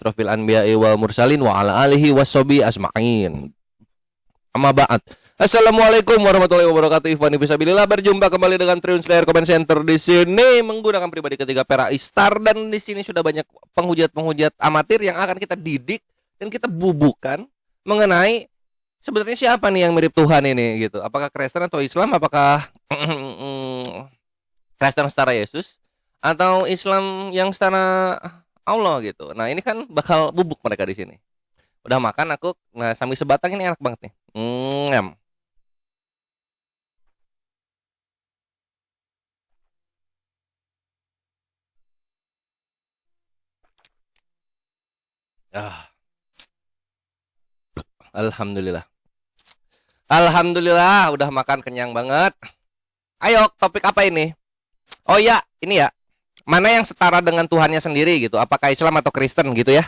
asrofil anbiya'i wal mursalin wa ala alihi washabihi asma'in. Amma ba'd. Assalamualaikum warahmatullahi wabarakatuh. Ikhwani fisabilillah, berjumpa kembali dengan Triun Slayer Comment Center di sini menggunakan pribadi ketiga Pera Istar, dan di sini sudah banyak penghujat amatir yang akan kita didik dan kita bubukan mengenai sebenarnya siapa nih yang mirip Tuhan ini gitu. Apakah Kristen atau Islam? Apakah Kristen setara Yesus atau Islam yang setara Allah gitu. Nah, ini kan bakal bubuk mereka di sini. Udah makan aku. Nah, sambil sebatang ini enak banget nih. Alhamdulillah. Alhamdulillah udah makan kenyang banget. Ayo, topik apa ini? Oh ya, ini ya. Mana yang setara dengan Tuhannya sendiri gitu? Apakah Islam atau Kristen gitu ya?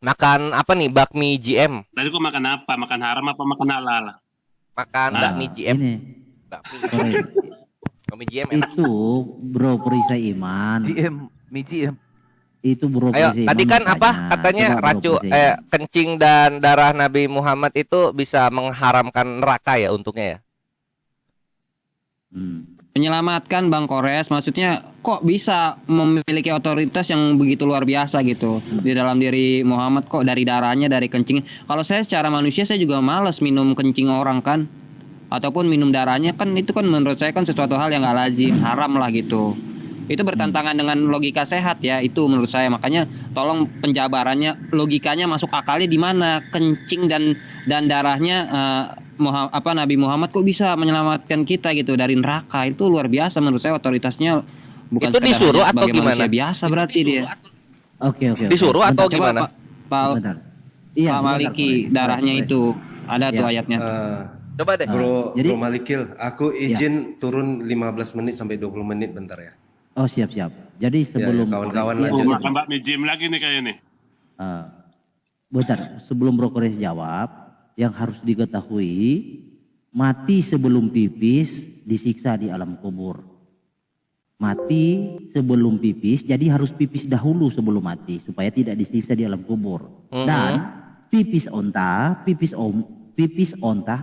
Makan apa nih? Bakmi GM. Tadi kok makan apa? Makan haram apa makan halal? Makan bakmi GM. Ini, Bakmi GM enak. itu bro perisai iman. mie GM. Itu bro Ayo, perisai tadi iman kan apa? makanya. Katanya Coba, bro, perisai iman. kencing dan darah Nabi Muhammad itu bisa mengharamkan neraka ya untungnya ya. Menyelamatkan Bang Kores, maksudnya kok bisa memiliki otoritas yang begitu luar biasa gitu di dalam diri Muhammad, kok dari darahnya, dari kencing. Kalau saya secara manusia saya juga malas minum kencing orang kan, ataupun minum darahnya kan, itu kan menurut saya kan sesuatu hal yang gak lazim, haram lah gitu. Itu bertentangan dengan logika sehat ya, itu menurut saya. Makanya tolong penjabarannya, logikanya masuk akalnya di mana kencing dan darahnya Nabi Muhammad kok bisa menyelamatkan kita gitu dari neraka. Itu luar biasa menurut saya, otoritasnya bukan itu disuruh hanya atau sebagai gimana? manusia biasa berarti dia. Oke. Disuruh atau Coba gimana? Pak Bentar. Iya, Pak sebentar, Maliki, Kores. darahnya Kores. itu ada tuh Ya. ayatnya. Coba deh. Jadi- Bro Malikil, aku izin turun 15 menit sampai 20 menit bentar ya. Oh siap. Jadi sebelum kawan-kawan Kores- lanjut. Makan bakmi jim lagi nih kayaknya nih. bentar, sebelum bro Kores jawab, yang harus diketahui mati sebelum pipis disiksa di alam kubur. Mati sebelum pipis, jadi harus pipis dahulu sebelum mati supaya tidak disiksa di alam kubur. Dan pipis onta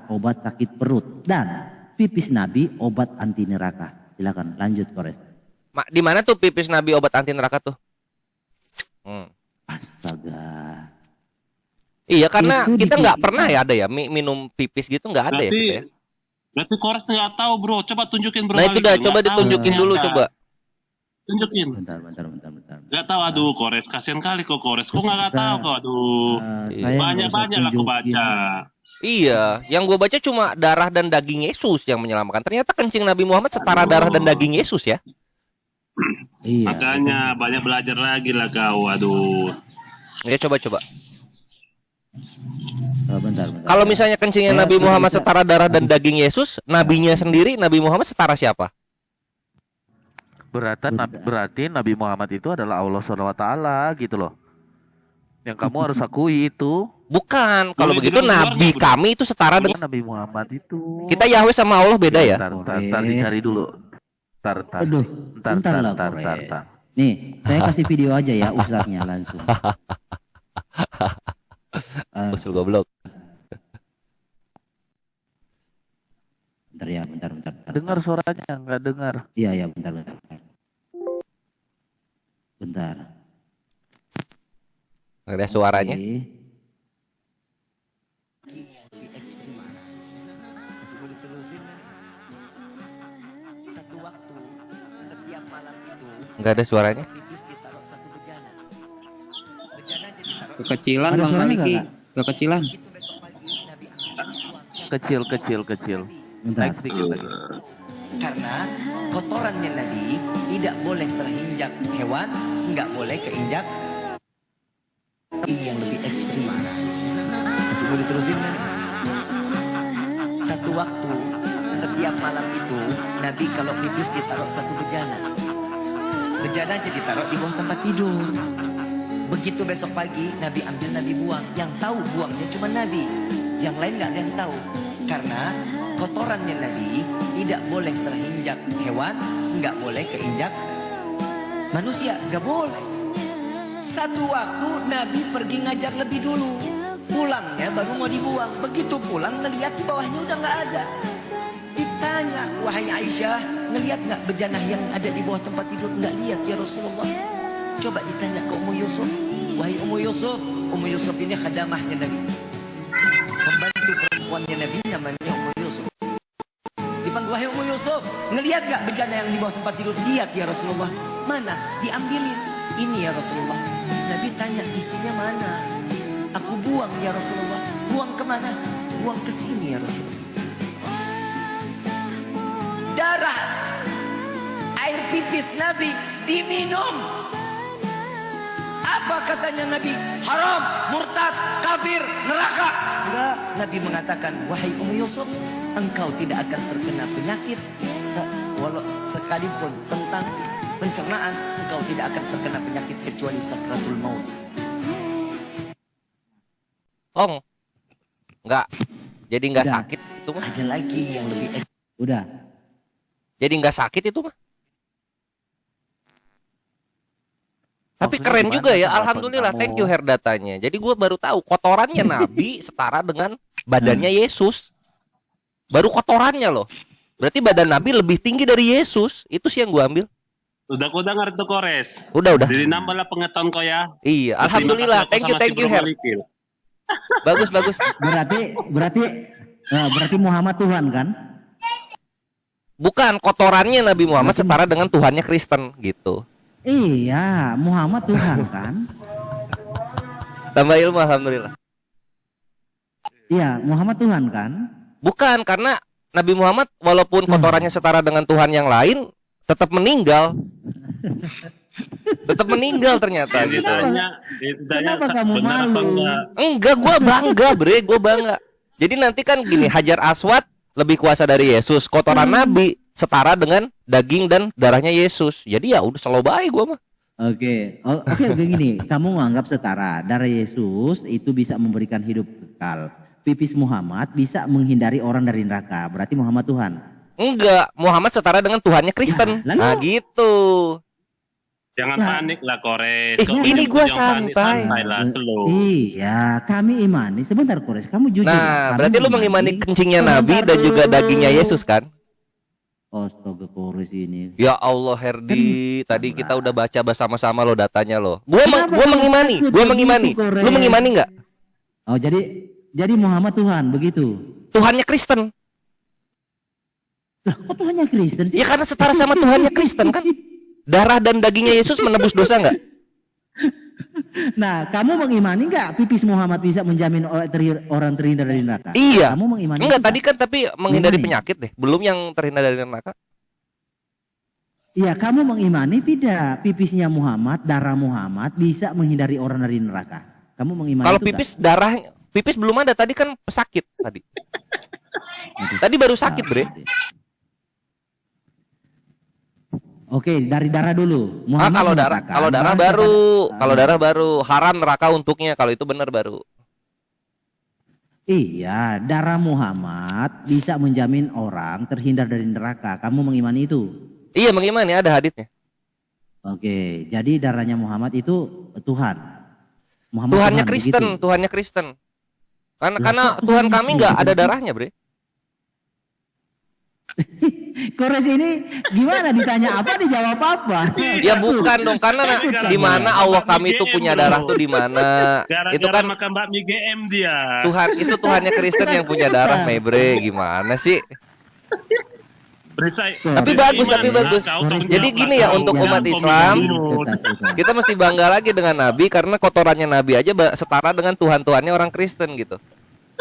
obat sakit perut, dan pipis Nabi obat anti neraka. Silakan lanjut Kores. Di mana tuh pipis Nabi obat anti neraka tuh? Astaga. Iya, karena Itu kita di- nggak pernah ya ada ya minum pipis gitu, nggak ada ya kita ya. Berarti Kores nggak tahu bro. Coba tunjukin bro. Nah itu Malik. dah, Nggak coba tahu ditunjukin dulu ternyata. coba. Tunjukin. Bentar. Gak tahu, aduh Kores, kasihan kali kok Kores. Kok nggak tahu kok, aduh. Saya Banyak-banyak lah aku baca. Iya, yang gue baca cuma darah dan daging Yesus yang menyelamatkan. Ternyata kencing Nabi Muhammad setara darah dan daging Yesus ya. Iya. Makanya banyak belajar lagi lah kau, aduh. Ya coba. Bentar. Kalau misalnya kencingnya Nabi Muhammad setara darah dan daging Yesus, nabinya sendiri Nabi Muhammad setara siapa? Berarti Nabi Muhammad itu adalah Allah SWT gitu loh. Yang kamu harus akui itu. Bukan, kalau Boleh begitu bilang Nabi keluarnya, bro. kami itu setara dengan Nabi Muhammad itu. kita. Yahweh sama Allah beda ya. Ntar dicari dulu. Ntar. Aduh, bentar lah, Kores. Nih, saya kasih video aja ya ustaznya langsung. Usul goblok. Bentar. Dengar suaranya, nggak dengar. Iya, bentar. Bentar. Ada suaranya. Oke. Masih boleh terusin kan? Satu waktu setiap malam itu Nggak ada suaranya. pipis ditaruh satu bejana. Bejana jadi taruh Kekecilan Ada Bang suaranya Maliki, nggak, kekecilan. itu besok pagi Nabi ambil uang. Kecil. Bentar. Naik sedikit lagi. Karena kotorannya Nabi tidak boleh terinjak hewan, nggak boleh keinjak. Ini yang lebih ekstrim. Masih boleh terusin kan? Satu waktu setiap malam itu Nabi kalau pipis ditaruh satu bejana. Bejana jadi taruh di bawah tempat tidur. Begitu besok pagi Nabi ambil, Nabi buang. Yang tahu buangnya cuma Nabi, yang lain nggak ada yang tahu. Karena kotorannya Nabi tidak boleh terinjak hewan, nggak boleh keinjak manusia, nggak boleh. Satu waktu Nabi pergi ngajar lebih dulu. Pulangnya baru mau dibuang. Begitu pulang ngelihat di bawahnya udah nggak ada. Ditanya, wahai Aisyah, ngelihat nggak bejana yang ada di bawah tempat tidur? Nggak lihat ya Rasulullah. Coba ditanya ke Ummu Yusuf. Wahai Ummu Yusuf. Ummu Yusuf ini khadamahnya Nabi. Pembantu perempuannya Nabi namanya Ummu Yusuf. Dipanggil, wahai Ummu Yusuf, ngelihat nggak bejana yang di bawah tempat tidur? Lihat ya Rasulullah. Mana? Diambilin. Ini ya Rasulullah. Nabi tanya, isinya mana? Aku buang ya Rasulullah. Buang kemana? Buang ke sini ya Rasulullah. Darah air pipis Nabi diminum. Apa katanya Nabi? Haram, murtad, kafir, neraka. Enggak, Nabi mengatakan, wahai Ummu Yusuf, engkau tidak akan terkena penyakit walau sekalipun tentang pencernaan, engkau tidak akan terkena penyakit kecuali sakratul maut. Ong. Enggak. Jadi enggak Udah. sakit itu mah. Ada lagi yang lebih Udah. Jadi enggak sakit itu mah. Tapi Maksudnya keren gimana juga ya, pendapat alhamdulillah. kamu? Thank you Herdatanya. Jadi gue baru tahu kotorannya Nabi setara dengan badannya Yesus. Baru kotorannya loh. Berarti badan Nabi lebih tinggi dari Yesus. Itu sih yang gue ambil. Udah kau dengar tuh Kores. Udah. Jadi nambahlah pengetahuan kau ya. Iya, Terima alhamdulillah. kasih aku Thank you sama si Her. Bro Malikil. Bagus. Berarti Muhammad Tuhan kan? Bukan, kotorannya Nabi Muhammad setara dengan Tuhannya Kristen gitu. Iya, Muhammad Tuhan kan? Tambah ilmu alhamdulillah. Iya, Muhammad Tuhan kan? Bukan, karena Nabi Muhammad walaupun kotorannya setara dengan Tuhan yang lain tetap meninggal. Tetap meninggal ternyata gitu. Kenapa kamu benar apa malu? enggak? Enggak, gua bangga, bre, gua bangga. Jadi nanti kan gini, Hajar Aswad lebih kuasa dari Yesus, kotoran Nabi setara dengan daging dan darahnya Yesus. Jadi ya udah selalu baik gua mah. Oke, gini, kamu menganggap setara. Darah Yesus itu bisa memberikan hidup kekal. Pipis Muhammad bisa menghindari orang dari neraka. Berarti Muhammad Tuhan. Enggak, Muhammad setara dengan Tuhannya Kristen. Nah, lalu? Nah, gitu. Jangan Ya. panik lah Kores. Eh, Kau ini jangan gua panik, santai. santai lah, slow. Iya, kami imani. Sebentar, Kores, kamu jujur. Nah, Kami berarti lu mengimani kencingnya Nabi dan juga dagingnya Yesus kan? Astaga, Kores ini. Ya Allah Herdi, tadi kita udah baca bersama-sama lo datanya lo. Gua Kenapa mengimani, kamu gua begitu, mengimani. Kores? Lu mengimani nggak? Oh, jadi Muhammad Tuhan begitu. Tuhannya Kristen. Lah, kok Tuhannya Kristen sih? Ya karena setara sama Tuhannya Kristen kan. Darah dan dagingnya Yesus menebus dosa nggak? Nah, kamu mengimani nggak pipis Muhammad bisa menjamin orang terhindar dari neraka? Iya. Kamu mengimani? Enggak, tadi kan tapi menghindari Mengimani? penyakit deh. Belum yang terhindar dari neraka. Iya, kamu mengimani tidak pipisnya Muhammad, darah Muhammad bisa menghindari orang dari neraka? Kamu mengimani? Kalau itu pipis darah, pipis belum ada. Tadi kan sakit tadi. Tadi baru sakit, Bre. Oke, dari darah dulu. Muhammad Kalau darah, mengatakan kalau darah bahwa baru, kepada- kalau darah baru haram neraka untuknya. Kalau itu benar baru. Iya, darah Muhammad bisa menjamin orang terhindar dari neraka. Kamu mengimani itu? Iya mengimani, ada haditsnya. Oke, jadi darahnya Muhammad itu Tuhan. Muhammad Tuhannya Tuhan, Kristen, begitu? Tuhannya Kristen. Karena Lah, karena kok Tuhan begitu? kami nggak ada darahnya, Bre. Kores ini gimana ditanya apa dijawab apa? Ya bukan dong, karena di mana Allah kami itu punya darah tuh di mana? Gara-gara Itu kan makan bakmi GM dia. Tuhan, itu Tuhannya Kristen yang punya darah, Bre. Gimana sih? Berisai. Tapi berisai bagus, iman. tapi bagus. Nah, kau tanggung Jadi jawab gini lah ya, kau. untuk Jangan umat kau Islam, minum. kita mesti bangga lagi dengan Nabi karena kotorannya Nabi aja setara dengan Tuhan-Tuhannya orang Kristen gitu.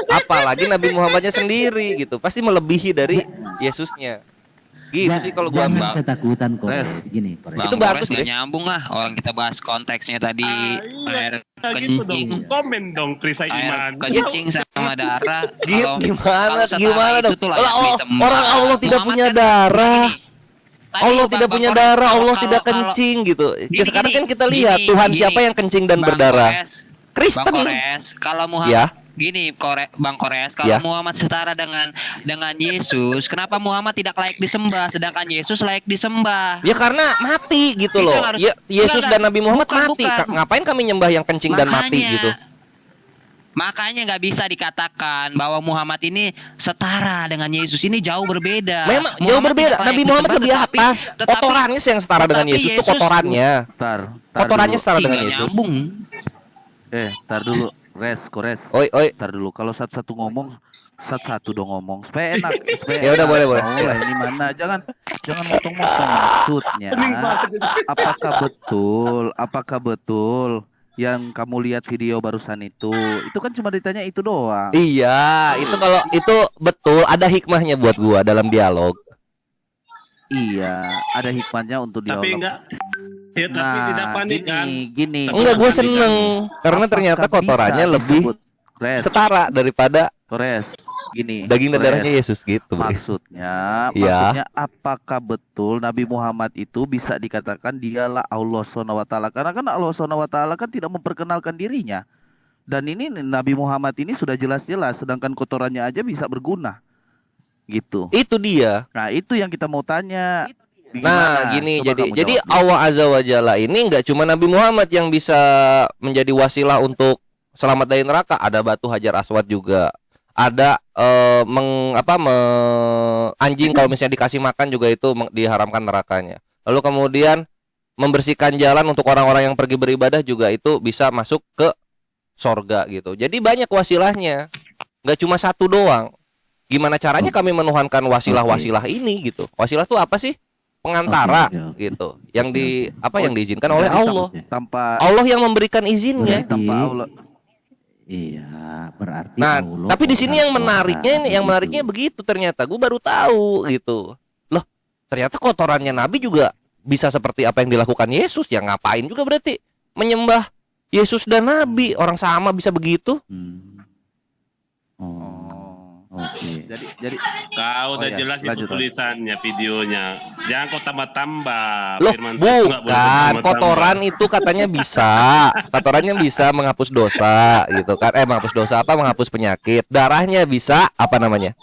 Apalagi Nabi Muhammadnya sendiri gitu, pasti melebihi dari Yesusnya. Gitu sih kalau gua Jangan ambil. ketakutan Kores. Res. Gini, Kores. Bang Itu bagus, Kores nggak Bre. nyambung lah. Orang kita bahas konteksnya tadi air Nah, gitu dong. kencing, Komen dong perisai air iman. kencing sama darah. Kalau- Gimana kalau gimana setara dong? itu tuh layak Lah, disembah. orang Allah tidak Muhammad punya kan darah. gini. Tadi Allah Bang tidak punya Kores, darah, Allah kalau- tidak kalau- kencing gitu. Gini, Sekarang gini, kan kita lihat gini, Tuhan gini. siapa yang kencing dan Bang berdarah. Kores, Kristen. Bang Kores, kalau Muhammad Ya. Gini, Bang Kores, kalau Ya. Muhammad setara dengan Yesus, kenapa Muhammad tidak layak disembah, sedangkan Yesus layak disembah? Ya karena mati gitu Itu loh. yang harus- Ya, Yesus Enggak, dan Nabi Muhammad bukan, mati. bukan. Ngapain kami nyembah yang kencing dan mati gitu? Makanya nggak bisa dikatakan bahwa Muhammad ini setara dengan Yesus. Ini jauh berbeda. Memang jauh Muhammad berbeda. tidak layak Nabi Muhammad disembah, lebih atas. tetapi- Kotorannya sih yang setara dengan tetapi Yesus tuh Yesus- kotorannya. Tar Kotorannya dulu. setara dengan Nggak Yesus. nyambung. Tar dulu. Kores. Oi. Tar dulu. Kalau satu-satu ngomong, satu-satu dong ngomong. Supaya enak. Supaya Ya udah, enak. boleh. Mulai ini mana? Jangan motong-motong maksudnya. Apakah betul yang kamu lihat video barusan itu kan cuma ditanya itu doang. Iya, itu kalau itu betul ada hikmahnya buat gua dalam dialog. Iya, ada hikmahnya untuk dialog. Tapi enggak. Ya tapi tidak panik kan. Gini. Enggak, gua Tapi seneng karena Apakah ternyata bisa kotorannya lebih disebut- Kores, setara daripada Kores, gini. daging dan Kores. darahnya Yesus gitu. Bre. Maksudnya Iya. apakah betul Nabi Muhammad itu bisa dikatakan dialah Allah SWT? Karena kan Allah SWT kan tidak memperkenalkan dirinya. Dan ini Nabi Muhammad ini sudah jelas-jelas, sedangkan kotorannya aja bisa berguna. Gitu. Itu dia. Nah, itu yang kita mau tanya. Nah, Gimana? gini Coba jadi kamu jadi jawab. Allah Azza wa Jalla ini nggak cuma Nabi Muhammad yang bisa menjadi wasilah untuk selamat dari neraka, ada batu Hajar Aswad juga. Ada anjing kalau misalnya dikasih makan juga itu diharamkan nerakanya. Lalu kemudian membersihkan jalan untuk orang-orang yang pergi beribadah juga itu bisa masuk ke sorga gitu. Jadi banyak wasilahnya, nggak cuma satu doang. Gimana caranya kami menuhankan wasilah-wasilah ini gitu? Wasilah itu apa sih? Pengantara Oke. gitu. Yang yang diizinkan oleh Jadi Allah. tanpa Allah yang memberikan izinnya. tanpa Allah. Iya, berarti Nah, Allah tapi di sini yang kotoran menariknya ini, yang gitu. menariknya begitu ternyata. Gue baru tahu gitu. Loh, ternyata kotorannya Nabi juga bisa seperti apa yang dilakukan Yesus. Ya ngapain juga berarti menyembah Yesus dan Nabi. Orang sama bisa begitu. Oke. Jadi Kau udah Oh, ya. jelas Lanjut, itu tulisannya videonya. Jangan kau tambah-tambah. Loh, Firman Tuhan nggak boleh bukan. tambah-tambah. Kotoran itu katanya bisa. Kotorannya bisa menghapus dosa gitu kan. Menghapus dosa apa? Menghapus penyakit. Darahnya bisa apa namanya?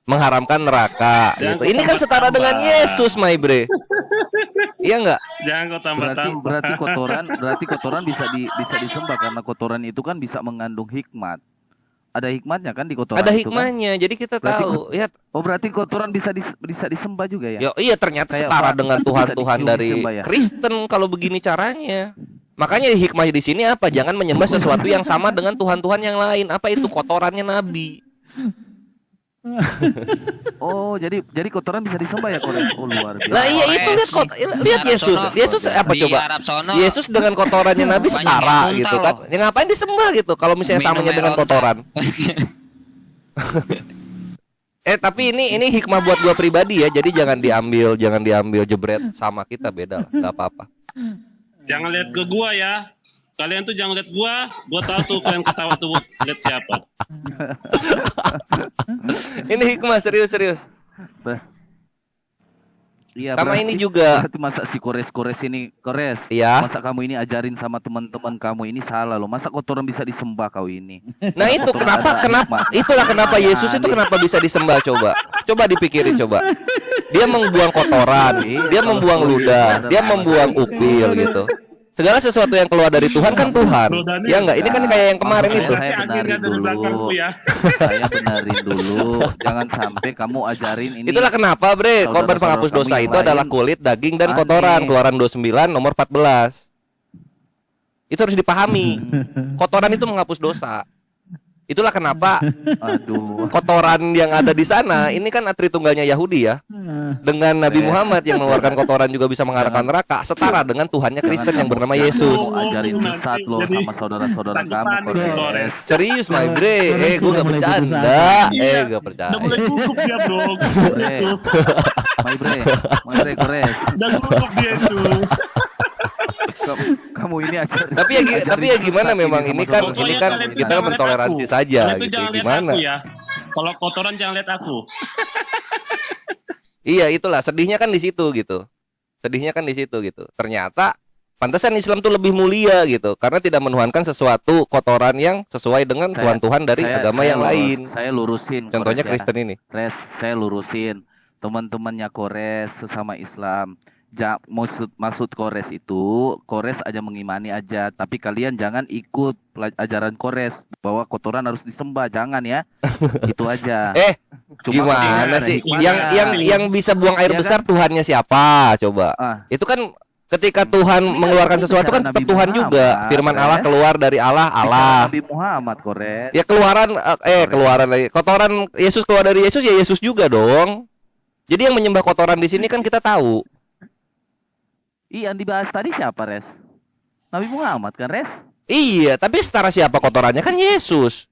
Mengharamkan neraka gitu. Ini kan setara dengan Yesus, my bre. Iya enggak? Jangan kau tambah-tambah. berarti kotoran bisa disembah karena kotoran itu kan bisa mengandung hikmat. Ada hikmatnya kan di kotoran Ada itu kan? hikmahnya. Jadi kita Berarti tahu ya. Oh, berarti kotoran bisa disembah juga ya? Iya ternyata Kayak setara Pak, dengan itu bisa Tuhan-Tuhan dicium dari disembah ya? Kristen kalau begini caranya. Makanya hikmah di sini apa? Jangan menyembah sesuatu yang sama dengan Tuhan-Tuhan yang lain. Apa itu kotorannya Nabi? Oh, jadi kotoran bisa disembah ya, Kores? Oh, luar biasa. Lah iya itu lihat Di Yesus. Arab sono- Yesus apa di coba? Arab sono Yesus dengan kotorannya Nabi banyak setara yang gitu muntah kan. loh. Ya ngapain disembah gitu kalau misalnya Minum samanya air dengan onta. kotoran. Tapi ini hikmah buat gua pribadi ya. Jadi jangan diambil jebret sama kita, beda lah, nggak apa-apa. Jangan lihat ke gua ya. Kalian tuh jangan lihat gua tahu tuh kalian ketawa tuh lihat siapa. Ini hikmah serius. Ber- Iya, Sama berarti- ini juga. Berarti masa si Kores ini, Kores. Iya. Masa kamu ini ajarin sama teman-teman kamu ini salah loh. Masa kotoran bisa disembah kau ini? Nah itu Kotoran ada kenapa hikmat. itulah kenapa Yesus itu kenapa bisa disembah coba dipikirin coba. Dia membuang kotoran, dia membuang ludah, dia membuang upil gitu. Segala sesuatu yang keluar dari Tuhan kan Tuhan. Ya enggak, ini kan kayak yang kemarin itu. Saya benarin dulu. ya. Saya benarin dulu. Jangan sampai kamu ajarin ini. Itulah kenapa bre, korban Saudara-saudara penghapus kamu dosa yang itu lain adalah kulit, daging dan aneh. kotoran. Keluaran 29 nomor 14. Itu harus dipahami. Kotoran itu menghapus dosa. Itulah kenapa Aduh. kotoran yang ada di sana ini kan atri tunggalnya Yahudi ya. Dengan Nabi Muhammad yang mengeluarkan kotoran juga bisa mengarahkan neraka, setara dengan Tuhannya Kristen yang bernama Yesus. Kamu ajarin sesat loh sama saudara-saudara kamu, Kores. Serius my bre, gue gak bercanda, gak Udah percaya. mulai gugup dia bro. Kores. My bre, Kores. Udah gugup dia itu. Kamu ini ajarin. Tapi ya gimana sesat memang sama ini kan saudara-saudara ini kan Kalian tuh kita jangan lihat mentoleransi aku. saja Kalian tuh gitu. jangan lihat Gimana? aku ya. Kalau kotoran jangan lihat aku. Iya itulah sedihnya kan di situ gitu. Sedihnya kan di situ gitu. Ternyata Pantesan Islam tuh lebih mulia gitu, karena tidak menuhankan sesuatu kotoran yang sesuai dengan tuhan-tuhan dari agama yang lain. Saya lurusin. Contohnya Kores ya. Kristen ini. Res, saya lurusin teman-temannya Kores sesama Islam. Maksud Kores itu, Kores aja mengimani aja, tapi kalian jangan ikut ajaran Kores bahwa kotoran harus disembah, jangan ya. Itu aja. Gimana sih? Yang bisa buang air Ya besar kan? Tuhannya siapa? Coba. Itu kan ketika Tuhan mengeluarkan sesuatu kan tetap Tuhan juga. Firman Allah keluar dari Allah. Nabi Muhammad, Kores. Ya keluaran lagi. Kotoran Yesus keluar dari Yesus, ya Yesus juga dong. Jadi yang menyembah kotoran di sini kan kita tahu. Iya, yang dibahas tadi siapa, Res? Nabi Muhammad kan, Res? Iya, tapi setara siapa kotorannya kan Yesus.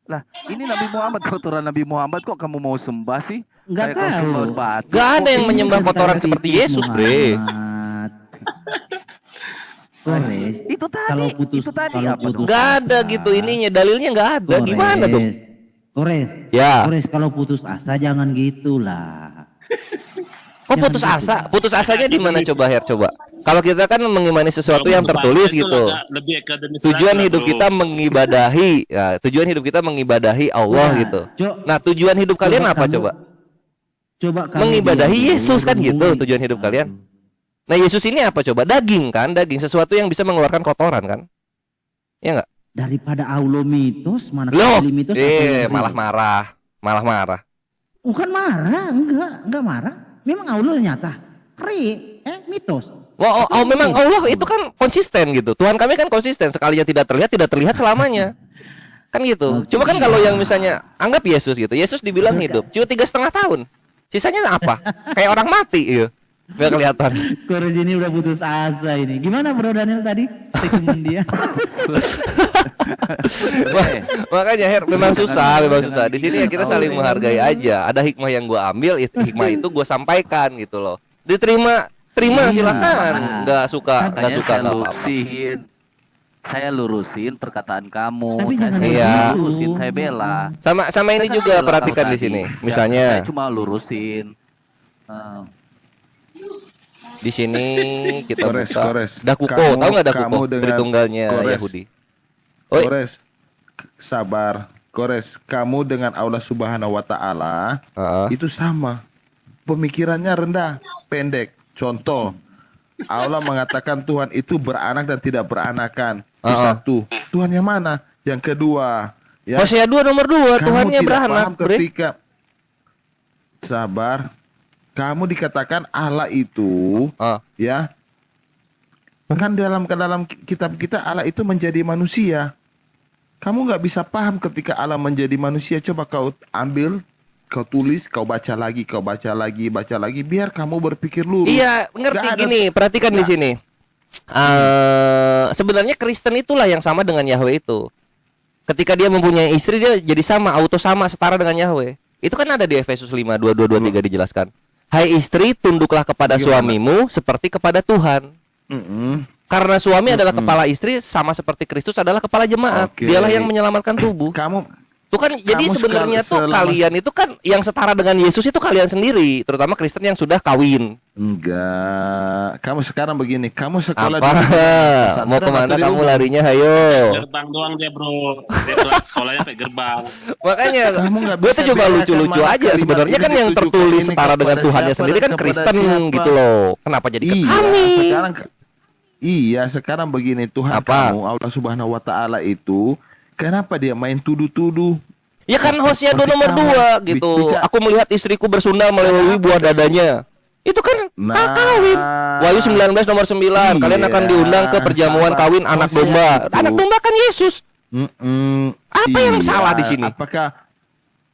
Lah, ini Nabi Muhammad, kotoran Nabi Muhammad kok kamu mau sembah sih? Nggak Kayak kau tahu. sembah batu. Gak ada yang Ini menyembah kan kotoran secara seperti titik, Yesus, Bre. Muhammad. Kores, Itu tadi, kalau putus, itu tadi kalau apa putus dong? Gak ada gitu ininya, dalilnya gak ada. Kores, Gimana dong? Kores, Ya. Kores, kalau putus asa jangan gitulah. Kok putus asa? Putus asanya di mana coba Her? Coba. Kalau kita kan mengimani sesuatu yang tertulis gitu. Lebih akademis Tujuan lagi lah, hidup bro. kita mengibadahi, ya, tujuan hidup kita mengibadahi Allah Nah, gitu. Cok, Nah, tujuan hidup kalian apa kamu- coba? Coba kamu Mengibadahi bilang Yesus dulu, kan gitu menemui. tujuan hidup kalian. Nah, Yesus ini apa coba? Daging kan, daging, sesuatu yang bisa mengeluarkan kotoran kan? Ya enggak? Daripada aulomitos, mana Loh, mitos malah marah, malah marah. Bukan marah, enggak marah. Memang Allah nyata. Mitos. Memang Allah itu kan konsisten gitu. Tuhan kami kan konsisten, sekalinya tidak terlihat selamanya. Kan gitu. Cuma kan kalau yang misalnya anggap Yesus gitu, Yesus dibilang hidup, cuma 3,5 tahun. Sisanya apa? Kayak orang mati, iya. Gak kelihatan. Kores ini udah putus asa ini. Gimana Bro Daniel tadi? Segmen dia. Makanya memang susah. Di sini ya kita saling menghargai aja. Ada hikmah yang gue ambil, hikmah itu gue sampaikan gitu loh. Diterima, silakan. Nggak suka Makanya nggak saya apa-apa. Saya lurusin perkataan kamu. Tapi jangan Iya. Saya lurusin, saya bela. Sama ini Saya juga kan bela perhatikan kamu di sini. tadi. Misalnya Saya cuma lurusin. di sini kita Kores, buka Kores. Dakuko, Kamu- tahu nggak kamu Dakuko? dengan Tritunggalnya Kores. Yahudi. Oi, Kores, sabar. Kores, kamu dengan Allah Subhanahu wa taala Heeh. itu sama. Pemikirannya rendah, pendek. Contoh, Allah mengatakan Tuhan itu beranak dan tidak beranakan. Itu satu. Tuhan yang mana? Yang kedua, ya. Hosea 2 nomor 2, Kamu Tuhannya tidak beranak, paham Bre. ketika sabar. Kamu dikatakan Allah itu, Ah. ya. Kan dalam kitab kita Allah itu menjadi manusia. Kamu nggak bisa paham ketika Allah menjadi manusia. Coba kau ambil, kau tulis, kau baca lagi, baca lagi, biar kamu berpikir lurus. Iya, ngerti Nggak ada- gini, perhatikan di sini. Sebenarnya Kristen itulah yang sama dengan Yahweh itu. Ketika dia mempunyai istri, dia jadi sama, auto sama, setara dengan Yahweh. Itu kan ada di Efesus 5, 22-23 dijelaskan. Hai istri, tunduklah kepada suamimu seperti kepada Tuhan. Karena suami adalah kepala istri, sama seperti Kristus adalah kepala jemaat. Oke. Dialah yang menyelamatkan tubuh. Kamu Tuh kan, jadi Kamu sebenarnya tuh selama- kalian itu kan yang setara dengan Yesus itu kalian sendiri, terutama Kristen yang sudah kawin. enggak. Kamu sekarang begini, kamu sekolah Apa? pesantren Mau kemana atau di kamu rumah? larinya? Hayo. Gerbang doang dia, bro. Dia kelas sekolahnya sampai gerbang. Makanya Kamu nggak gue bisa tuh coba bedakan lucu-lucu mana aja. kalimat Sebenarnya ini kan yang ditujukan tertulis ini setara dengan kepada Tuhannya siapa sendiri dan kan kepada Kristen siapa. gitu loh. Kenapa jadi ke Iya, kami? sekarang begini, Tuhan Apa? kamu Allah Subhanahu wa taala itu kenapa dia main tuduh-tuduh? Ya kan Hosea 2 Seperti nomor kamu 2 gitu. bicara- Aku melihat istriku bersundal melalui buah dadanya. Itu kan kawin. Wahyu 19 nomor 9. Kalian akan Iya, diundang ke perjamuan sama kawin anak Hosea domba. itu. Anak domba kan Yesus. Apa yang salah di sini? Apakah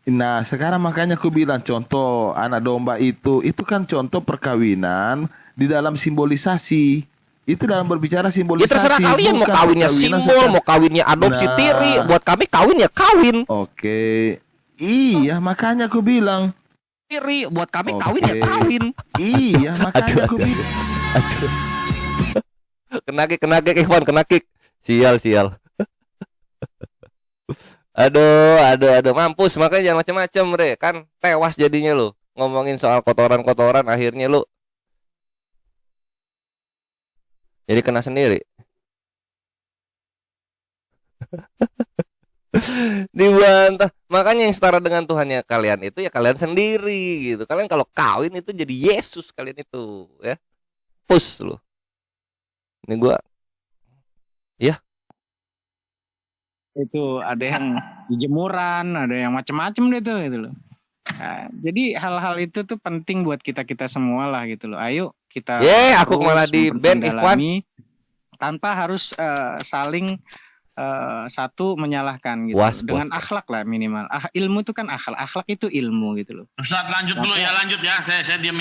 Nah, sekarang makanya aku bilang contoh anak domba itu kan contoh perkawinan di dalam simbolisasi. Itu dalam berbicara Ya simbolisasi. terserah kalian mau bukan kawinnya perkawinan simbol, secara- mau kawinnya adopsi Nah. tiri. Buat kami kawin ya kawin. Oke. Iya, makanya aku bilang. Tiri, buat kami Oke. kawin ya kawin. Iya, makanya aku bilang. Kena kick Ikhwan, kena kick. Sial. Aduh, mampus. Makanya jangan macam-macam, Bre. Kan tewas jadinya lu. Ngomongin soal kotoran-kotoran akhirnya lu Jadi kena sendiri. Dibantah. Makanya yang setara dengan Tuhannya kalian itu ya kalian sendiri gitu. Kalian kalau kawin itu jadi Yesus kalian itu ya. Pus lu. Ini gua ya. Itu ada yang di jemuran, ada yang macem-macem deh tuh gitu loh. Nah, jadi hal-hal itu tuh penting buat kita semua lah gitu loh. Ayo kita Aku malah di band Ikhwan. memperdalami tanpa harus saling satu menyalahkan gitu. Was, Dengan bos. akhlak lah minimal. Ilmu itu kan akhlak. Akhlak itu ilmu gitu loh. Ustaz lanjut dulu ya, lanjut ya. Saya diam.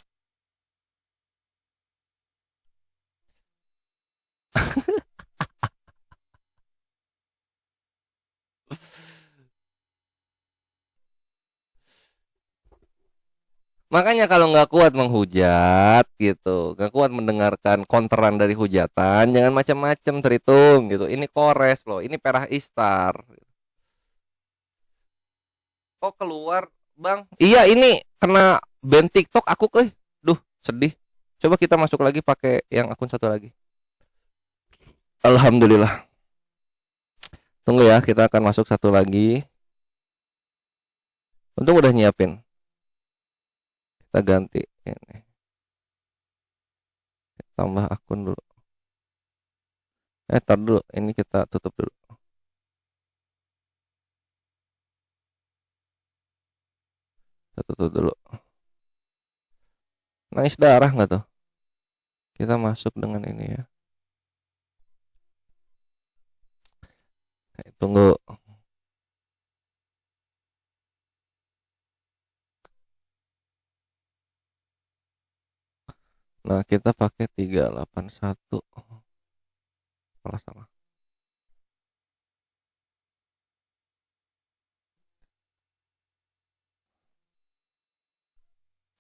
Makanya kalau nggak kuat menghujat gitu, nggak kuat mendengarkan konteran dari hujatan, jangan macam-macam terhitung gitu. Ini kores loh, ini perah istar. Oh keluar bang? Iya ini kena ban TikTok aku duh sedih. Coba kita masuk lagi pakai yang akun satu lagi. Alhamdulillah. Tunggu ya, kita akan masuk satu lagi. Untung udah nyiapin. Kita ganti ini. Tambah akun dulu. Tar dulu, ini kita tutup dulu. Kita tutup dulu. Nangis darah nggak tuh? Kita masuk dengan ini ya. Tunggu. Nah, kita pakai 381. Salah.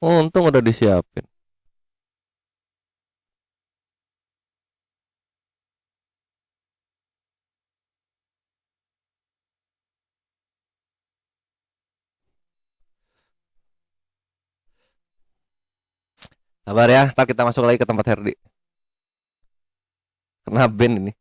Oh, untung udah disiapin. Sabar ya, ntar kita masuk lagi ke tempat Herdi. Kena band ini.